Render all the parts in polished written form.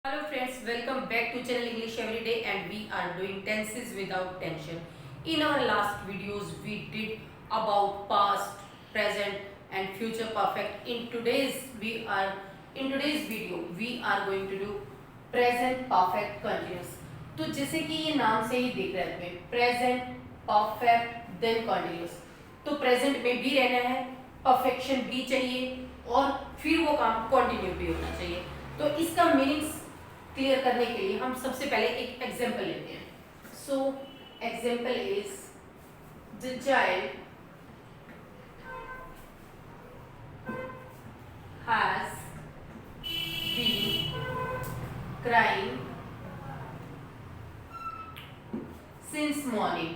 Hello friends, welcome back to channel English Everyday and we are doing tenses without tension. In our last videos we did about past, present and future perfect. In today's video we are going to do present perfect continuous. तो जैसे कि ये नाम से ही दिख रहा है present perfect then continuous, तो प्रेजेंट में भी रहना है, परफेक्शन भी चाहिए और फिर वो काम कंटिन्यू भी होना चाहिए. तो इसका मीनिंग्स क्लियर करने के लिए हम सबसे पहले एक एग्जांपल लेते हैं. So example is the child has been crying since morning.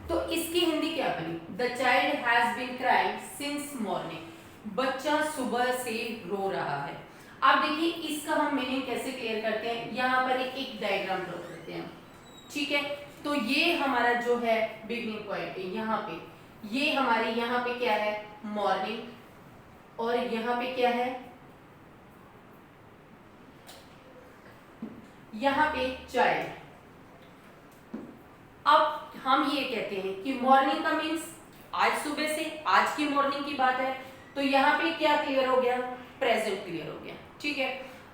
तो इसकी हिंदी क्या बनी? The child has been crying since morning. बच्चा सुबह से रो रहा है. आप देखिए इसका हम मीनिंग कैसे क्लियर करते हैं. यहाँ पर एक डायग्राम ड्रॉ करते हैं. ठीक है, तो ये हमारा जो है बिगनिंग पॉइंट है. यहाँ पे ये हमारे यहाँ पे क्या है? मॉर्निंग. और यहाँ पे क्या है? यहाँ पे चाइल्ड. अब हम ये कहते हैं कि मॉर्निंग का मीन्स आज सुबह से, आज की मॉर्निंग की बात है. तो यहाँ पे क्या क्लियर हो गया? प्रेजेंट क्लियर हो गया. ठीक है,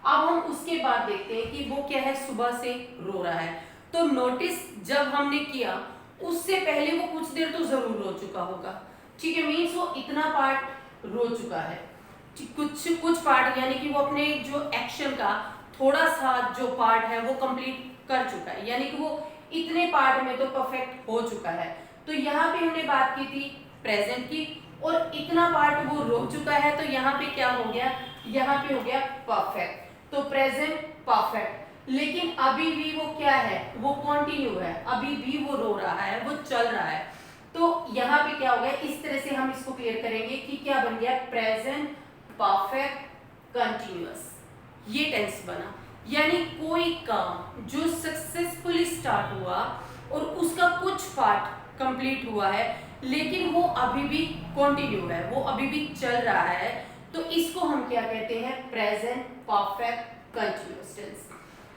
अब हम उसके बाद देखते हैं कि वो क्या है? सुबह से रो रहा है. तो नोटिस जब हमने किया उससे पहले वो कुछ देर तो जरूर रो चुका होगा. ठीक है, मीन्स वो इतना पार्ट रो चुका है. कुछ पार्ट यानी कि वो अपने जो एक्शन का थोड़ा सा जो पार्ट है वो कंप्लीट कर चुका है, यानी कि वो इतने पार्ट में तो परफेक्ट हो चुका है. तो यहाँ पे हमने बात की थी प्रेजेंट की, और इतना पार्ट वो रो चुका है. तो यहाँ पे क्या हो गया? यहाँ पे हो गया परफेक्ट. तो प्रेजेंट परफेक्ट. लेकिन अभी भी वो क्या है? वो कंटिन्यू है. अभी भी वो रो रहा है, वो चल रहा है. तो यहाँ पे क्या हो गया? इस तरह से हम इसको क्लियर करेंगे कि क्या बन गया? Present perfect continuous. ये टेंस बना. यानी कोई काम जो सक्सेसफुली स्टार्ट हुआ और उसका कुछ पार्ट कंप्लीट हुआ है लेकिन वो अभी भी कंटिन्यू है, वो अभी भी चल रहा है, तो इसको हम क्या कहते हैं? Present perfect continuous tense.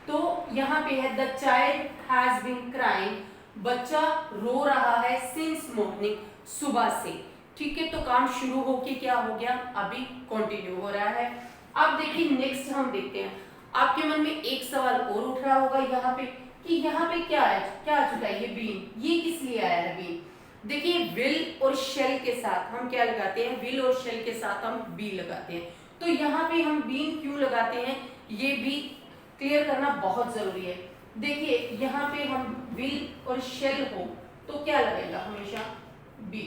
तो यहाँ पे है the child has been crying. बच्चा रो रहा है सिंस मॉर्निंग, सुबह से. ठीक है, तो काम शुरू होके क्या हो गया? अभी कंटिन्यू हो रहा है. अब देखिए नेक्स्ट हम देखते हैं. आपके मन में एक सवाल और उठ रहा होगा यहाँ पे कि यहाँ पे क्या है? क्या आ चुका है? ये बीन. ये किस लिए आया है बीन? देखिए विल और शेल के साथ हम क्या लगाते हैं? विल और शेल के साथ हम बी लगाते हैं. तो यहाँ पे हम बीन क्यों लगाते हैं ये भी क्लियर करना बहुत जरूरी है. देखिए यहाँ पे हम विल और शेल हो तो क्या लगेगा? हमेशा बी.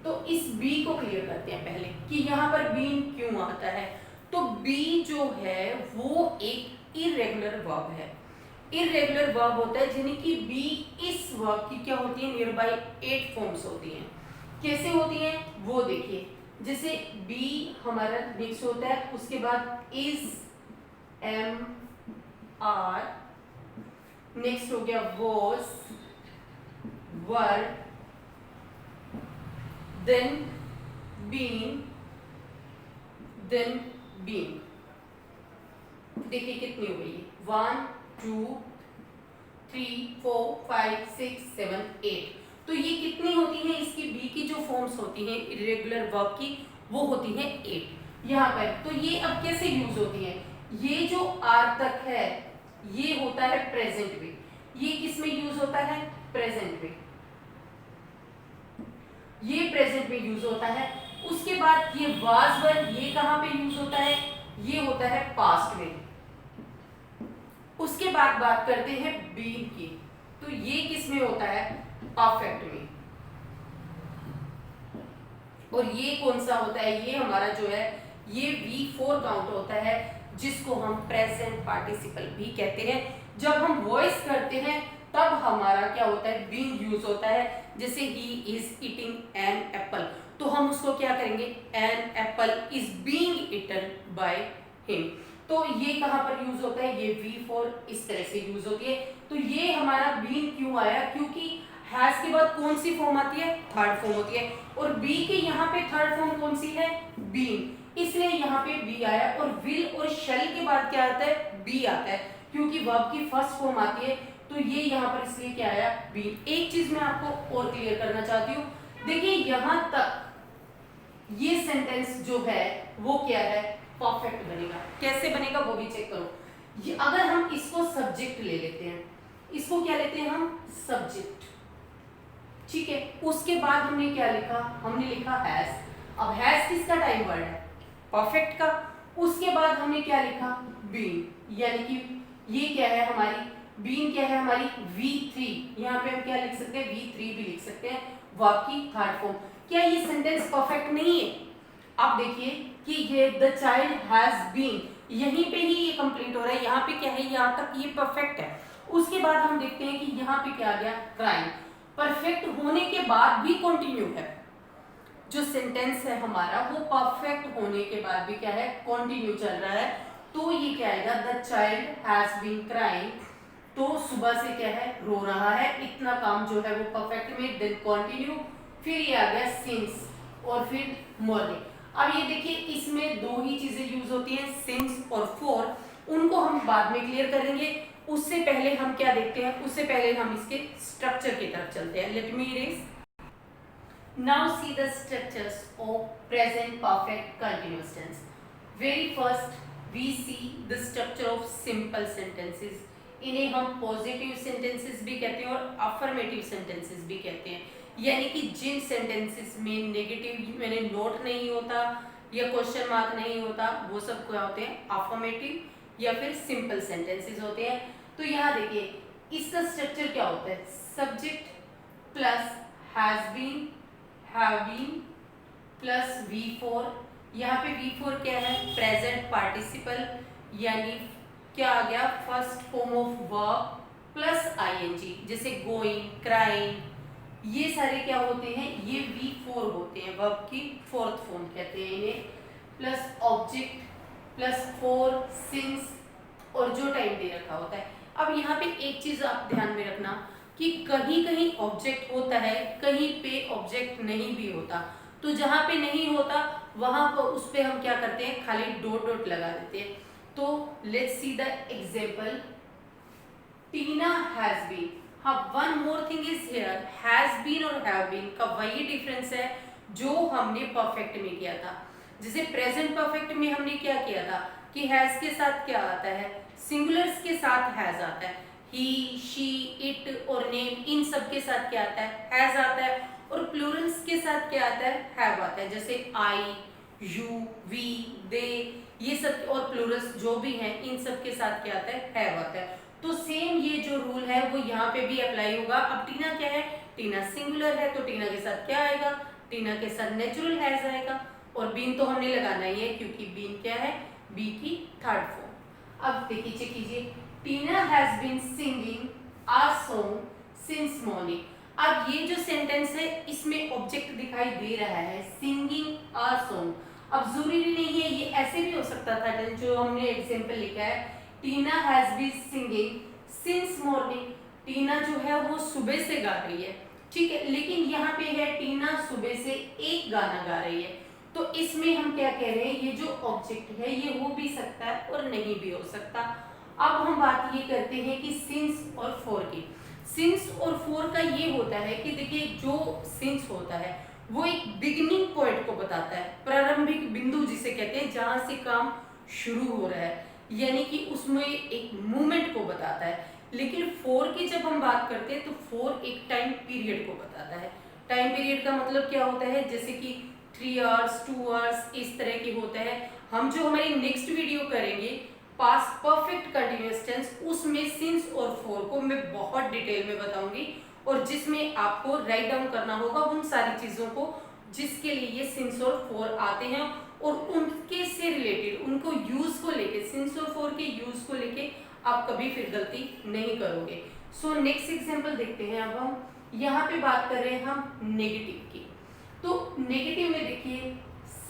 तो इस बी को क्लियर करते हैं पहले कि यहाँ पर बीन क्यों आता है. तो बी जो है वो एक इरेगुलर वर्ब है. इरेगुलर वर्ब होता है यानी कि बी इस वर्ब की क्या होती है? नियर बाई 8 फॉर्म्स होती हैं. कैसे होती हैं वो देखिए. जैसे बी हमारा नेक्स्ट होता है, उसके बाद इज, एम, आर, नेक्स्ट हो गया was, were, then been, then being. देखिए कितनी हो गई? 1 2 3 4 5 6 7 8. तो ये कितनी होती है? इसकी बी की जो फॉर्म्स होती हैं इरेगुलर वर्ब की वो होती है 8 यहाँ पर. तो ये अब कैसे यूज होती है? ये जो आर तक है ये होता है प्रेजेंट में. ये किस में यूज होता है? प्रेजेंट में. ये प्रेजेंट में यूज होता है. उसके बाद ये वाज वर, ये कहां पे यूज होता है? ये होता है पास्ट में. उसके बाद बात करते हैं बीन की. तो ये किस में होता है? परफेक्ट में. और ये कौन सा होता है? ये हमारा जो है ये V4 काउंट होता है जिसको हम प्रेजेंट पार्टिसिपल भी कहते हैं. जब हम वॉइस करते हैं तब हमारा क्या होता है? बीइंग यूज होता है. जैसे he is eating an apple, तो हम उसको क्या करेंगे? An apple is being eaten by him. तो ये कहां पर यूज होता है? ये V4 इस तरह से यूज होती है. तो ये हमारा बीइंग क्यों आया? क्योंकि हैज के बाद कौन सी फॉर्म आती है, थर्ड फॉर्म होती है, और बी के यहाँ पे थर्ड फॉर्म कौन सी है, बीन, इसलिए यहाँ पे बी आया। और विल और शैल के बाद क्या आता है, बी आता है, क्योंकि वर्ब की फर्स्ट फॉर्म आती है, तो ये यहाँ पर इसलिए क्या आया, बीन। एक चीज मैं आपको और क्लियर करना चाहती हूँ, देखिए यहाँ तक ये सेंटेंस जो है वो क्या है, परफेक्ट बनेगा। कैसे बनेगा वो भी चेक करो। ये अगर हम इसको सब्जेक्ट ले लेते हैं, इसको क्या लेते हैं हम, सब्जेक्ट, ठीक है। उसके बाद हमने क्या लिखा, हमने लिखा हैज। अब हैज किसका टाइम वर्ड है, परफेक्ट का। उसके बाद हमने क्या लिखा, बीन, यानी कि ये क्या है हमारी, बीन क्या है हमारी, V3। यहाँ पे हम क्या लिख सकते हैं, V3 भी लिख सकते हैं, वर्ब की थर्ड फॉर्म। क्या ये सेंटेंस परफेक्ट नहीं है? अब देखिए कि ये द चाइल्ड हैज बीन, यहीं पे ही ये कंप्लीट हो रहा है, यहाँ पे क्या है, यहाँ तक ये परफेक्ट है। उसके बाद हम देखते हैं कि यहाँ पे क्या आ गया, क्राइम। परफेक्ट होने के बाद भी कंटिन्यू है, जो सेंटेंस है हमारा वो परफेक्ट होने के बाद भी क्या है, कंटिन्यू चल रहा है। तो ये क्या आएगा, the child has been crying, तो सुबह से क्या है, रो रहा है। इतना काम जो है वो परफेक्ट में, देन कंटिन्यू, फिर ये आ गया सिंस, और फिर मॉर्निंग। अब ये देखिए इसमें दो ही चीजें यूज होती हैं, सिंस और फॉर, उनको हम बाद में क्लियर करेंगे। उससे पहले हम क्या देखते हैं, उससे पहले हम इसके स्ट्रक्चर की तरफ चलते हैं। Late me erase. Now see the structures of present perfect continuous tense. Very first we see the structure of simple sentences. इन्हें हम पॉजिटिव सेंटेंसेस भी कहते हैं और अफर्मेटिव सेंटेंसेस भी कहते हैं, यानी कि जिन सेंटेंसेस में नेगेटिव मैंने नोट नहीं होता या क्वेश्चन मार्क नहीं होता, वो सब क्या होते हैं, अफर्मेटिव या फिर सिंपल सेंटेंसेस होते हैं। तो यहाँ देखिए इसका स्ट्रक्चर क्या होता है, subject plus has been, have been plus V4। यहाँ पे V4 क्या है, प्रेजेंट पार्टिसिपल, यानी क्या आ गया, first form of verb plus ING, जैसे गोइंग, क्राइंग, ये सारे क्या होते हैं, ये V4 होते हैं, वर्ब की फोर्थ फॉर्म कहते हैं इन्हें, plus object plus for, since, और जो टाइम दे रखा होता है। अब यहाँ पे एक चीज आप ध्यान में रखना कि कहीं कहीं ऑब्जेक्ट होता है, कहीं पे ऑब्जेक्ट नहीं भी होता। तो जहां पे नहीं होता वहां पर उस पे हम क्या करते हैं, खाली डॉट डॉट लगा देते हैं। तो let's see the example, Tina has been. हाँ, one more thing is here, has been और हैव बीन का वही डिफरेंस है जो हमने परफेक्ट में किया था। जैसे प्रेजेंट परफेक्ट में हमने क्या किया था कि हैज के साथ क्या आता है, सिंगुलर्स के साथ हैज आता है, ही, शी, इट और नेम, इन सब के साथ क्या आता है, हैज आता है, और प्लूरल्स के साथ क्या आता है, हैव आता है, जैसे आई, यू, वी, दे, ये सब, और प्लूरल्स जो भी हैं इन सब के साथ क्या आता है, हैव आता है। तो सेम ये जो रूल है वो यहाँ पे भी अप्लाई होगा। अब टीना क्या है, टीना सिंगुलर है, तो टीना के साथ क्या आएगा, टीना के साथ नेचुरल हैज आएगा, और बीन तो हमने लगाना ही है क्योंकि बीन क्या है, बी की थर्ड फॉर्म। अब देखिए चेक कीजिए, Tina has been singing a song since morning। अब ये जो सेंटेंस है इसमें ऑब्जेक्ट दिखाई दे रहा है, सिंगिंग a song। अब जरूरी नहीं है, ये ऐसे भी हो सकता था जो हमने एग्जांपल लिखा है, Tina has been singing since morning. Tina जो है वो सुबह से गा रही है, ठीक है, लेकिन यहाँ पे है टीना सुबह से एक गाना गा रही है। तो इसमें हम क्या कह रहे हैं, ये जो ऑब्जेक्ट है ये हो भी सकता है और नहीं भी हो सकता। अब हम बात ये करते हैं कि सिंस और फॉर की। सिंस और फॉर का ये होता है कि देखिए जो सिंस होता है वो एक बिगिनिंग पॉइंट को बताता है, प्रारंभिक बिंदु जिसे कहते हैं, जहां से काम शुरू हो रहा है, यानी कि उसमें एक मूवमेंट को बताता है। लेकिन फॉर की जब हम बात करते हैं तो फॉर एक टाइम पीरियड को बताता है। टाइम पीरियड का मतलब क्या होता है, जैसे कि 3 आवर्स 2 आवर्स इस तरह की होता है। हम जो हमारी नेक्स्ट वीडियो करेंगे पास्ट परफेक्ट कंटिन्यूअस टेंस, उसमें सिंस और फॉर को मैं बहुत डिटेल में बताऊंगी, और जिसमें आपको राइट डाउन करना होगा उन सारी चीजों को जिसके लिए ये सिंस और फॉर आते हैं, और उनके से रिलेटेड उनको यूज को लेके, सिंस और फॉर के यूज को लेके आप कभी फिर गलती नहीं करोगे। सो नेक्स्ट एग्जांपल देखते हैं। अब हम यहाँ पे बात कर रहे हैं हम नेगेटिव की। तो नेगेटिव में देखिए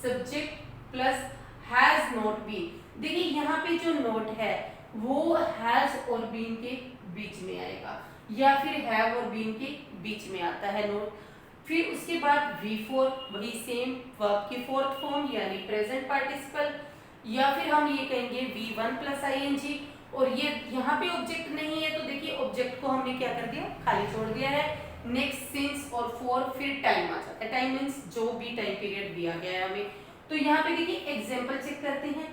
subject plus has not been. देखिए यहाँ पे जो नोट है वो हैज और बीन के बीच में आएगा, या फिर हैव और बीन के बीच में आता है नोट। फिर उसके बाद V4 वही सेम वर्ब की फोर्थ फॉर्म यानी प्रेजेंट पार्टिसिपल, या फिर हम ये कहेंगे V1 प्लस ing। और ये यहाँ पे ऑब्जेक्ट नहीं है तो देखिए ऑब्जेक्ट को हमने क्या कर दिया, खाली छोड़ दिया है। नेक्स्ट सिंस और फॉर, फिर टाइम आ जाता है। टाइम मीन्स जो भी टाइम पीरियड दिया गया है हमें। तो यहाँ पे देखिए एग्जाम्पल चेक करते हैं।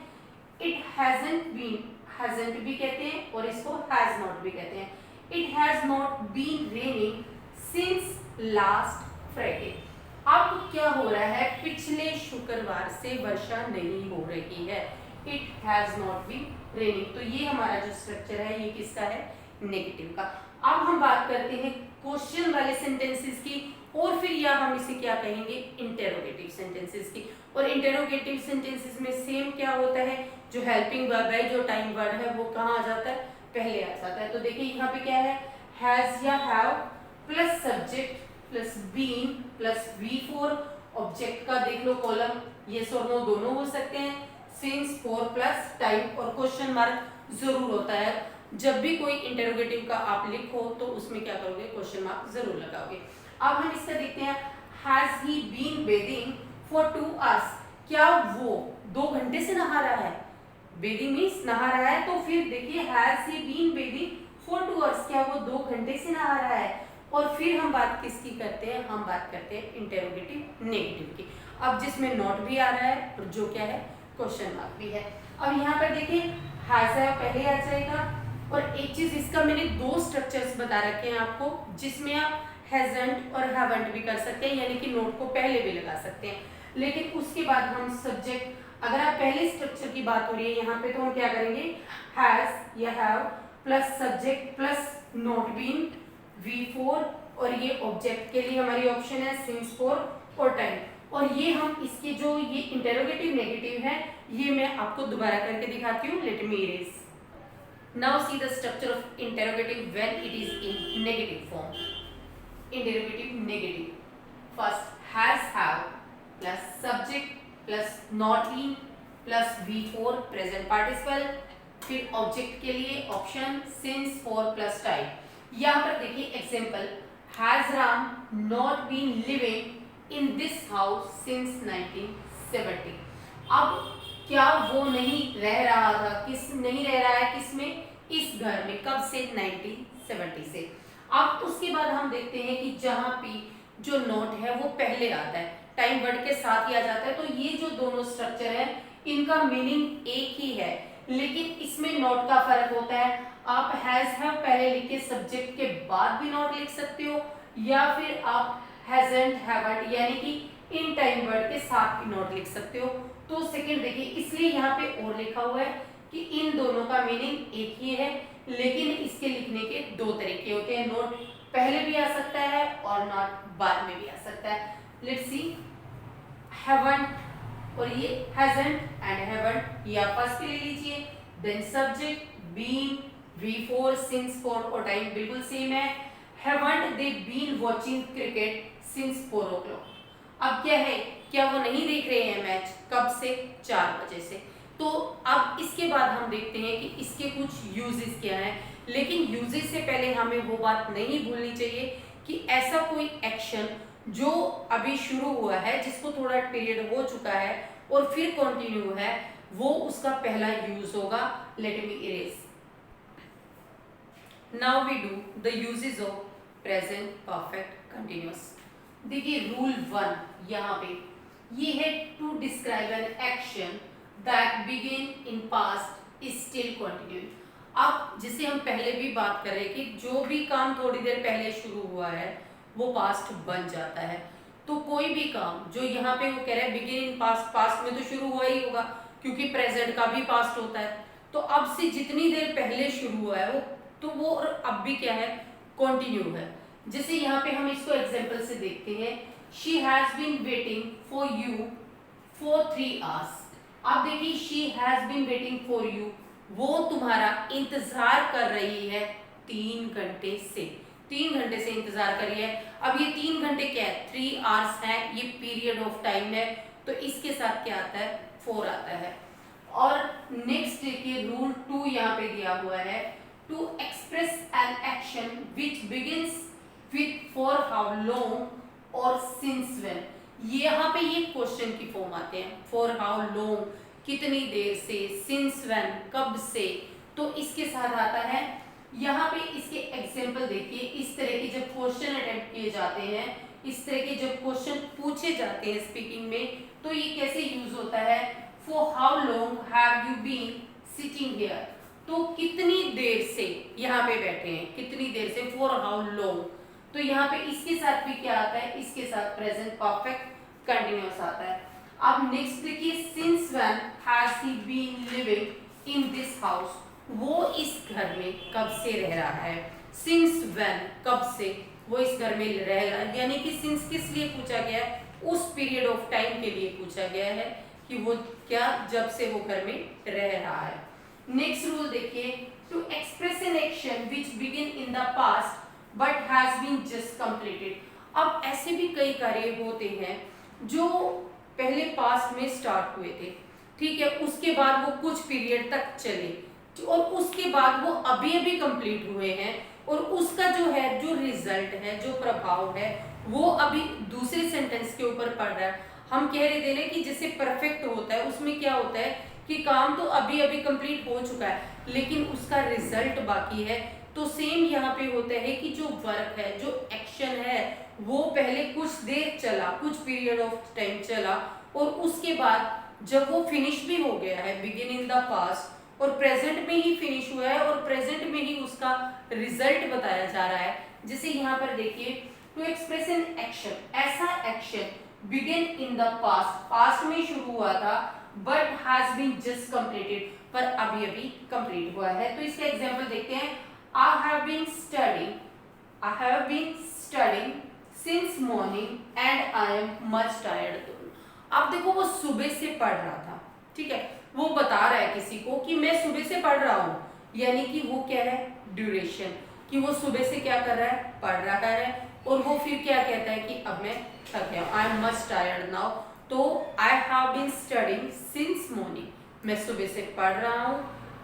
इट हैजंट बीन, हैजंट भी कहते हैं और इसको हैज नॉट भी कहते हैं। It has not been raining since last Friday. अब क्या हो रहा है, पिछले शुक्रवार से वर्षा नहीं हो रही है। It has not been raining. तो ये हमारा जो स्ट्रक्चर है ये किसका है, नेगेटिव का। अब हम बात करते हैं क्वेश्चन वाले सेंटेंसेस की, और फिर या हम इसे क्या कहेंगे, इंटेरोगेटिव सेंटेंसेस की। और इंटेरोगेटिव सेंटेंसेस में सेम क्या होता है, जो हेल्पिंग वर्ब है, जो टाइम वर्ड है, वो कहाँ आ जाता है, पहले आ जाता है। तो देखिए यहाँ पे क्या है, हैज या have plus subject plus been plus V4। Object का देख लो कॉलम, यस और नो दोनों हो सकते हैं। सिंस, फॉर प्लस टाइम और क्वेश्चन मार्क जरूर होता है। जब भी कोई इंटेरोगेटिव का आप लिखो तो उसमें क्या करोगे, क्वेश्चन मार्क जरूर लगाओगे। अब हम इसका देखते हैं, has he been bathing for 2 hours। क्या वो 2 घंटे से नहा रहा है, बेदिंग मीन्स नहा रहा है। तो फिर देखिए has he been bathing for 2 hours, क्या वो 2 घंटे से नहा रहा है। और फिर हम बात किसकी करते हैं, हम बात करते हैं इंटेरोगेटिव नेगेटिव की। अब जिसमें नॉट भी आ रहा है और जो क्या है, क्वेश्चन मार्क भी है। अब यहाँ पर देखिए हैज है पहले आ जाएगा। और एक चीज इसका मैंने 2 स्ट्रक्चर्स बता रखे हैं आपको, जिसमें आप हैजंट और हैवंट भी कर सकते हैं, यानी कि नोट को पहले भी लगा सकते हैं। लेकिन उसके बाद हम सब्जेक्ट, अगर आप पहले स्ट्रक्चर की बात हो रही है यहाँ पे, तो हम क्या करेंगे, हैज या have plus subject plus not been V4, और ये ऑब्जेक्ट के लिए हमारी ऑप्शन है सिंस, फॉर और टाइम। और ये हम इसके जो ये इंटेरोगेटिव नेगेटिव है, ये मैं आपको दोबारा करके दिखाती हूँ। Let me erase. Now see the structure of interrogative when it is in negative form. Interrogative negative, first has have plus subject plus not been plus V4 present participle, फिर object के लिए option since, for plus time. यहाँ पर देखिए example, has Ram not been living in this house since 1970। अब क्या वो नहीं रह रहा था, किस नहीं रह रहा है, किसमें, इस घर में, कब से, 1970 से। अब उसके बाद हम देखते हैं कि जहाँ पे जो नोट है वो पहले आता है, टाइम वर्ड के साथ ही आ जाता है। तो ये जो दोनों स्ट्रक्चर है इनका मीनिंग एक ही है, लेकिन इसमें नोट का फर्क होता है। आप हैज हैव पहले लिख के सब्जेक्ट के बाद भी नोट लिख सकते हो, या फिर आप हैजंट हैवंट यानी कि इन टाइम वर्ड के साथ भी नोट लिख सकते हो। तो सेकंड देखिए, इसलिए यहाँ पे और लिखा हुआ है कि इन दोनों का मीनिंग एक ही है, लेकिन इसके लिखने के 2 तरीके होते हैं। नोट पहले भी आ सकता है और नोट बाद में भी आ सकता है। लेट्स सी, हैवंट और ये हैजंट एंड हैवंट, ये आप फर्स्ट पे ले लीजिए। Then subject been, V4 since, for और टाइम बिल्कुल सेम है। Haven't they been watching cricket since 4 o'clock। अब क्या है, क्या वो नहीं देख रहे हैं मैच, कब से, 4 बजे से। तो अब इसके बाद हम देखते हैं कि इसके कुछ यूजेस क्या हैं। लेकिन यूजेस से पहले हमें वो बात नहीं भूलनी चाहिए कि ऐसा कोई एक्शन जो अभी शुरू हुआ है, जिसको थोड़ा पीरियड हो चुका है और फिर कंटिन्यू है, वो उसका पहला यूज होगा। Let me erase. Now we do the uses of present perfect continuous. देखिए रूल 1 यहाँ पे ये है, to describe an action that begin in past is still continuing. अब जिसे हम पहले भी बात कर रहे हैं कि जो भी काम थोड़ी देर पहले शुरू हुआ है वो पास्ट बन जाता है। तो कोई भी काम जो यहाँ पे वो कह रहे हैं बिगिन इन पास्ट, पास्ट में तो शुरू हुआ ही होगा क्योंकि प्रेजेंट का भी पास्ट होता है। तो अब से जितनी देर पहले शुरू हुआ है वो, तो वो और अब भी क्या है, कंटिन्यू है। जैसे यहाँ पे हम इसको एग्जांपल से देखते हैं, she has been waiting for you for 3 hours। अब देखिए she has been waiting for you, वो तुम्हारा इंतजार कर रही है 3 घंटे से, 3 घंटे से इंतजार कर रही है। अब ये 3 घंटे क्या है, 3 hours है, ये पीरियड ऑफ टाइम है, तो इसके साथ क्या आता है, 4 आता है। और नेक्स्ट देखिए रूल 2 यहाँ पे दिया हुआ है, to express an action which begins with for how long और सिंस व्हेन। यहाँ पे ये क्वेश्चन की फॉर्म आते हैं, फॉर हाउ लॉन्ग कितनी देर से, सिंस व्हेन कब से, तो इसके साथ आता है। यहाँ पे इसके एग्जाम्पल देखिए, इस तरह के जब क्वेश्चन अटेम्प्ट किए जाते हैं, इस तरह के जब क्वेश्चन पूछे जाते हैं स्पीकिंग में, तो ये कैसे यूज होता है, for how long have you been sitting here, तो कितनी देर से यहाँ पे बैठे हैं, कितनी देर से, फॉर हाउ लॉन्ग। तो यहाँ पे इसके साथ भी क्या आता है, इसके साथ प्रेजेंट परफेक्ट कंटिन्यूअस आता है। अब नेक्स्ट देखिए, since when has he been living in this house, वो इस घर में कब से रह रहा है। सिंस व्हेन कब से वो इस घर में रह रहा है, यानी कि सिंस किस लिए पूछा गया है, उस पीरियड ऑफ टाइम के लिए पूछा गया है कि वो क्या, जब से वो घर में रह रहा है। नेक्स्ट रूल देखिए, to express an action which begin in the past but has been just completed. अब ऐसे भी कई कार्य होते हैं जो पहले पास्ट में स्टार्ट हुए थे, ठीक है, उसके बाद वो कुछ पीरियड तक चले और उसके बाद वो अभी अभी कंप्लीट हुए हैं, और उसका जो है, जो रिजल्ट है, जो प्रभाव है, वो अभी दूसरे सेंटेंस के ऊपर पड़ रहा है। हम कह रहे थे ना कि जैसे परफेक्ट होता है, उसमें क्या होता है कि काम तो अभी अभी कंप्लीट हो चुका है, लेकिन उसका रिजल्ट बाकी है। तो सेम यहाँ पे होता है कि जो वर्क है, जो एक्शन है, वो पहले कुछ देर चला, कुछ पीरियड ऑफ टाइम चला, और उसके बाद जब वो फिनिश भी हो गया है, बिगिन इन द पास्ट, और प्रेजेंट में ही फिनिश हुआ है, और प्रेजेंट में ही उसका रिजल्ट बताया जा रहा है। जैसे यहाँ पर देखिए, टू एक्सप्रेस एन एक्शन, ऐसा action begin in the past, past में शुरू हुआ था, but has been just completed, पर अभी अभी कंप्लीट हुआ है। तो इसका एग्जांपल देखते हैं, I have been studying since morning and I am much tired. अब देखो, वो सुबह से पढ़ रहा था, ठीक है, वो बता रहा है किसी को कि मैं सुबह से पढ़ रहा हूँ, यानी कि वो क्या है, ड्यूरेशन, कि वो सुबह से क्या कर रहा है, पढ़ रहा है, और वो फिर क्या कहता है कि अब मैं थक गया, I am much tired now. तो I have been studying since morning, मैं सुबह से पढ़ रहा हूँ,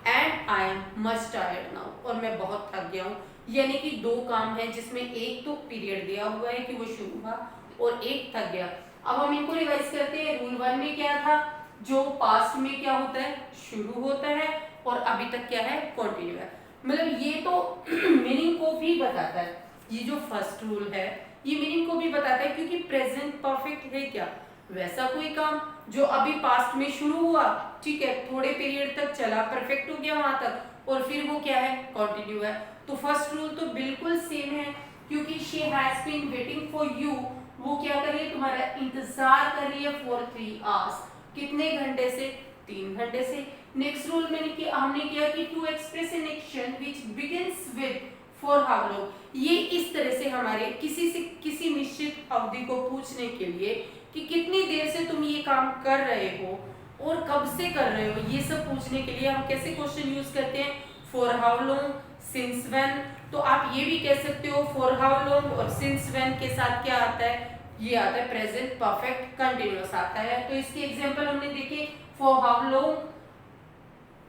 and I am much tired now, और मैं बहुत थक गया हूँ। यानी कि दो काम है, जिसमें एक तो पीरियड दिया हुआ है कि वो शुरू हुआ, और एक थक गया। अब हम इनको रिवाइज करते हैं। रूल 1 में क्या था, जो पास्ट में क्या होता है, शुरू होता है, और अभी तक क्या है, कंटिन्यू है। मतलब ये तो मीनिंग को भी बताता है, ये जो फर्स्ट रूल है ये मीनिंग को भी बताता है, क्योंकि प्रेजेंट परफेक्ट है क्या, वैसा कोई काम जो अभी पास्ट में शुरू हुआ, ठीक है, थोड़े पीरियड तक चला, परफेक्ट हो गया वहां तक, और फिर वो क्या है, कंटिन्यू है। तो फर्स्ट रूल तो बिल्कुल सेम है, क्योंकि she has been waiting for you, वो क्या कर रही है, तुम्हारा इंतजार कर रही है, फॉर 3 आवर्स, कितने घंटे से, 3 घंटे से। नेक्स्ट रूल में हमने किया कि to express an action which begins with for how long, ये इस तरह से हमारे किसी से किसी निश्चित अवधि को पूछने के लिए कि कितनी देर से तुम ये काम कर रहे हो और कब से कर रहे हो, ये सब पूछने के लिए हम कैसे क्वेश्चन यूज करते हैं, for how long, since when. तो आप ये भी कह सकते हो फॉर हाउ लॉन्ग और सिंस व्हेन के साथ क्या आता है, ये आता है प्रेजेंट परफेक्ट कंटिन्यूअस आता है। तो इसके एग्जांपल हमने देखे, for how long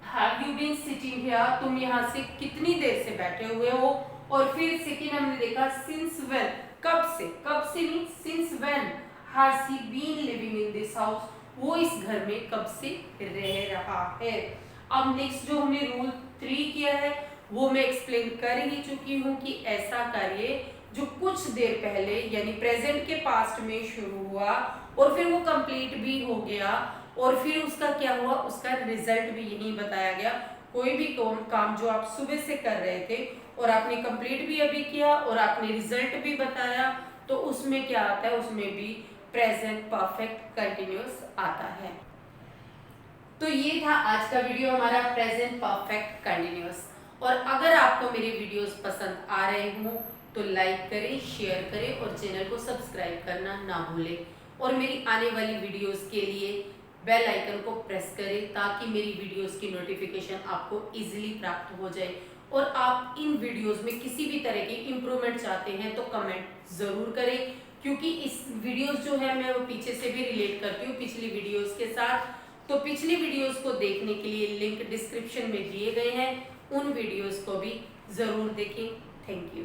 have you been sitting here, तुम यहाँ से कितनी देर से बैठे हुए हो, और फिर सेकंड हमने देखा सिंस व्हेन, कब से means since when has he been living in this house, वो इस घर में कब से रह रहा है। अब नेक्स्ट जो हमने रूल 3 किया है वो मैं एक्सप्लेन कर ही चुकी हूँ कि ऐसा कार्य जो कुछ देर पहले यानी प्रेजेंट के पास्ट में शुरू हुआ और फिर वो कंप्लीट भी हो गया, और फिर उसका क्या हुआ, उसका रिजल्ट भी यही बताया गया। कोई भी काम जो आप सुबह से कर रहे थे और आपने कंप्लीट भी अभी किया और आपने रिजल्ट भी बताया, तो उसमें क्या आता है, उसमें भी प्रेजेंट परफेक्ट कंटिन्यूअस आता है। तो ये था आज का वीडियो हमारा प्रेजेंट परफेक्ट कंटिन्यूअस। और अगर आपको मेरे वीडियोस पसंद आ रहे हों तो लाइक करें, शेयर करें और चैनल को सब्सक्राइब करना ना भूलें, और मेरी आने वाली वीडियोस के लिए बेल आइकन को प्रेस करें ताकि मेरी वीडियोस की नोटिफिकेशन आपको इजीली प्राप्त हो जाए। और आप इन वीडियोस में किसी भी तरह की इम्प्रूवमेंट चाहते हैं तो कमेंट ज़रूर करें, क्योंकि इस वीडियोस जो है मैं वो पीछे से भी रिलेट करती हूँ पिछली वीडियोस के साथ। तो पिछली वीडियोस को देखने के लिए लिंक डिस्क्रिप्शन में दिए गए हैं, उन वीडियोस को भी ज़रूर देखें। Thank you.